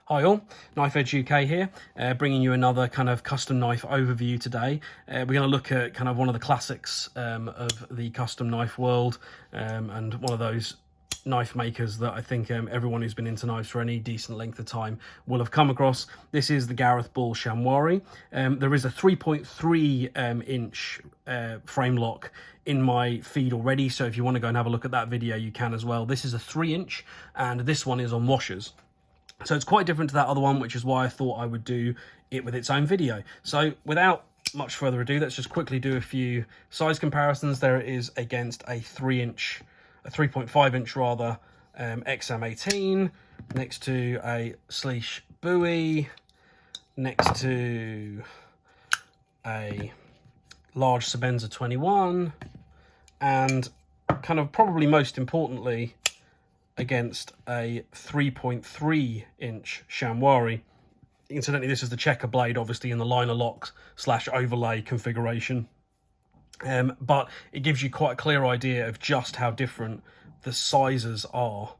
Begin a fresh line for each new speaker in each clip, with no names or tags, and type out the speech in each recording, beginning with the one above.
Hi all, Knife Edge UK here, bringing you another kind of custom knife overview today. We're going to look at kind of one of the classics of the custom knife world, and one of those knife makers that I think everyone who's been into knives for any decent length of time will have come across. This is the Gareth Bull Shamwari. There is a 3.3 inch frame lock in my feed already, so if you want to go and have a look at that video you can as well. This is a 3-inch and this one is on washers. So it's quite different to that other one, which is why I thought I would do it with its own video. So without much further ado, let's just quickly do a few size comparisons. There it is against a 3.5 inch rather, XM18, next to a Sleesh Bowie, next to a large Sebenza 21, and kind of probably most importantly, against a 3.3 inch Shamwari. Incidentally, this is the checker blade, obviously in the liner lock / overlay configuration. But it gives you quite a clear idea of just how different the sizes are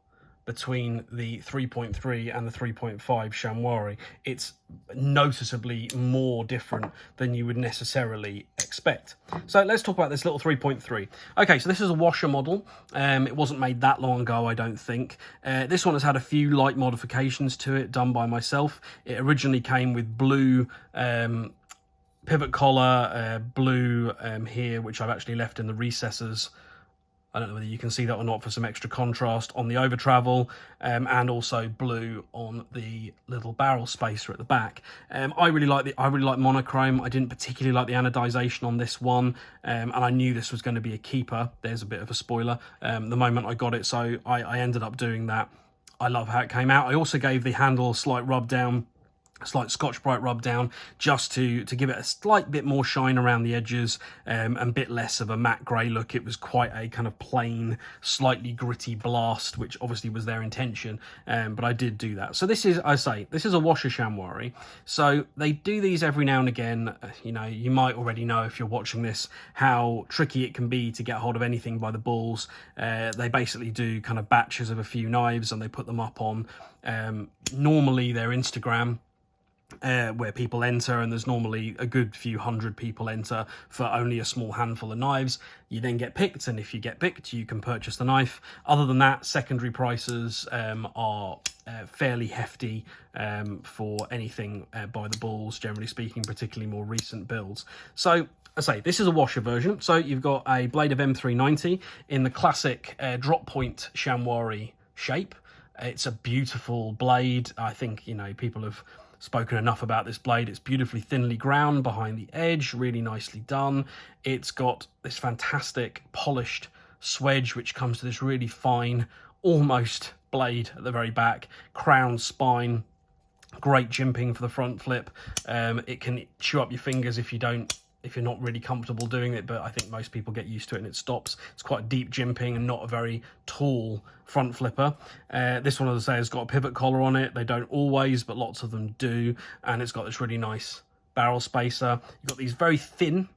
between the 3.3 and the 3.5 Shamwari. It's noticeably more different than you would necessarily expect. So let's talk about this little 3.3. Okay, so this is a washer model. It wasn't made that long ago, I don't think. This one has had a few light modifications to it done by myself. It originally came with blue pivot collar, blue here, which I've actually left in the recesses. I don't know whether you can see that or not for some extra contrast on the over travel, and also blue on the little barrel spacer at the back. I really like monochrome. I didn't particularly like the anodization on this one, and I knew this was going to be a keeper. There's a bit of a spoiler the moment I got it, so I ended up doing that. I love how it came out. I also gave the handle a slight rub down, a slight Scotch-Brite rub down, just to give it a slight bit more shine around the edges, and a bit less of a matte grey look. It was quite a kind of plain, slightly gritty blast, which obviously was their intention, but I did do that. So this is, this is a washer Shamwari. So they do these every now and again. You know, you might already know if you're watching this how tricky it can be to get hold of anything by the balls. They basically do kind of batches of a few knives and they put them up on normally their Instagram, where people enter, and there's normally a good few hundred people enter for only a small handful of knives. You then get picked, and if you get picked you can purchase the knife. Other than that, secondary prices are fairly hefty for anything by the balls, generally speaking, particularly more recent builds. So this is a washer version. So you've got a blade of M390 in the classic drop point Shamwari shape. It's a beautiful blade. I think, you know, people have spoken enough about this blade. It's beautifully thinly ground behind the edge, really nicely done. It's got this fantastic polished swedge, which comes to this really fine, almost blade at the very back, crown spine, great jimping for the front flip. It can chew up your fingers if you're not really comfortable doing it, but I think most people get used to it and it stops. It's quite deep jimping and not a very tall front flipper. This one, as I say, has got a pivot collar on it. They don't always, but lots of them do. And it's got this really nice barrel spacer. You've got these very thin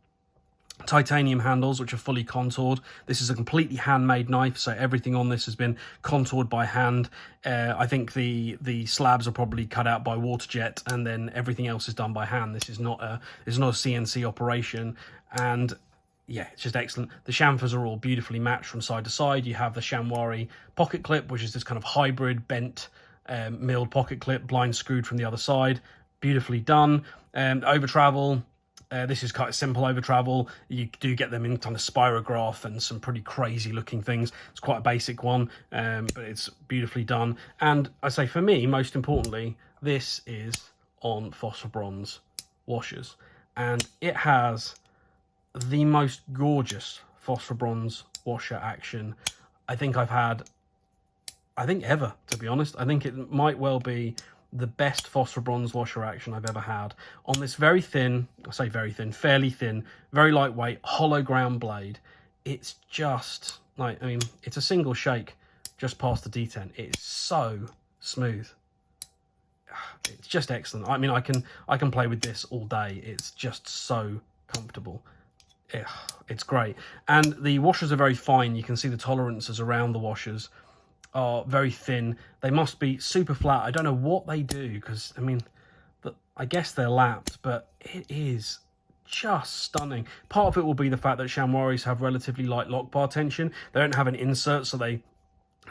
titanium handles which are fully contoured. This is a completely handmade knife, so everything on this has been contoured by hand. I think the slabs are probably cut out by water jet, and then everything else is done by hand. This is not a CNC operation, and yeah, it's just excellent. The chamfers are all beautifully matched from side to side. You have the Shamwari pocket clip, which is this kind of hybrid bent milled pocket clip, blind screwed from the other side. Beautifully done. Over travel, this is quite a simple over travel. You do get them in kind of spirograph and some pretty crazy looking things. It's quite a basic one, but it's beautifully done. And I say, for me, most importantly, this is on phosphor bronze washers, and it has the most gorgeous phosphor bronze washer action I think I've had, ever, to be honest. I think it might well be the best phosphor bronze washer action I've ever had on this very thin, I say very thin, fairly thin, very lightweight, hollow ground blade. It's just like, I mean, it's a single shake just past the D10. It's so smooth. It's just excellent. I mean, I can play with this all day. It's just so comfortable. It's great. And the washers are very fine. You can see the tolerances around the washers. are very thin. They must be super flat. I don't know what they do, because, I mean, I guess they're lapped, but it is just stunning. Part of it will be the fact that Shamwaris have relatively light lock bar tension. They don't have an insert, so they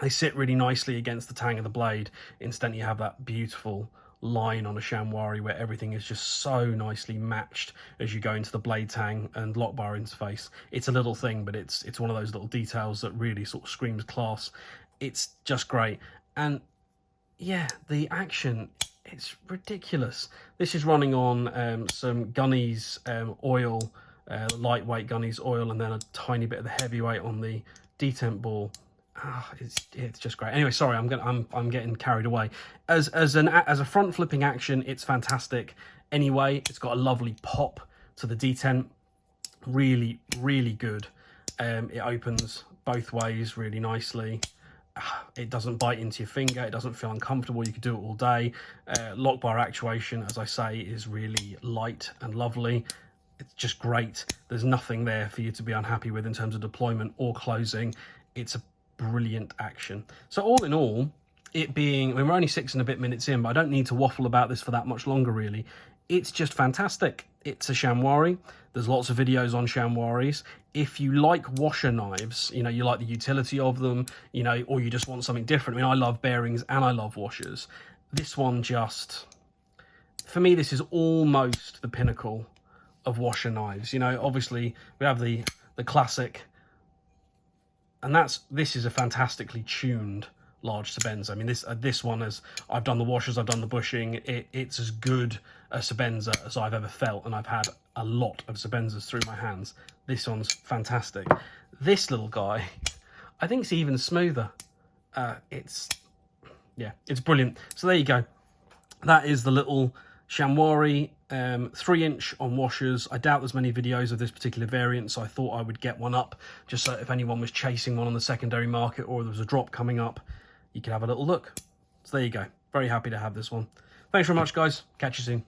sit really nicely against the tang of the blade. Instead, you have that beautiful line on a Shamwari where everything is just so nicely matched as you go into the blade tang and lock bar interface. It's a little thing, but it's one of those little details that really sort of screams class. It's just great. And yeah, the action, it's ridiculous. This is running on some Gunny's oil, lightweight Gunny's oil, and then a tiny bit of the heavyweight on the detent ball. It's just great. Anyway, sorry, I'm getting carried away. As a front flipping action, it's fantastic. Anyway, it's got a lovely pop to the detent. Really, really good. It opens both ways really nicely. It doesn't bite into your finger. It doesn't feel uncomfortable. You could do it all day. Lock bar actuation, as I say, is really light and lovely. It's just great. There's nothing there for you to be unhappy with in terms of deployment or closing. It's a brilliant action. So all in all, it being, I mean, we're only 6 and a bit minutes in, but I don't need to waffle about this for that much longer, really. It's just fantastic. It's a Shamwari. There's lots of videos on Shamwaris. If you like washer knives, you know, you like the utility of them, you know, or you just want something different. I mean, I love bearings and I love washers. This one just, for me, this is almost the pinnacle of washer knives. You know, obviously we have the classic, and this is a fantastically tuned large Sebenza. I mean, this one, as I've done the washers, I've done the bushing, it's as good a Sebenza as I've ever felt, and I've had a lot of Sebenzas through my hands. This one's fantastic. This little guy, I think it's even smoother. It's brilliant. So there you go. That is the little Shamwari 3-inch on washers. I doubt there's many videos of this particular variant, so I thought I would get one up just so if anyone was chasing one on the secondary market or there was a drop coming up, you could have a little look. So there you go. Very happy to have this one. Thanks very much, guys. Catch you soon.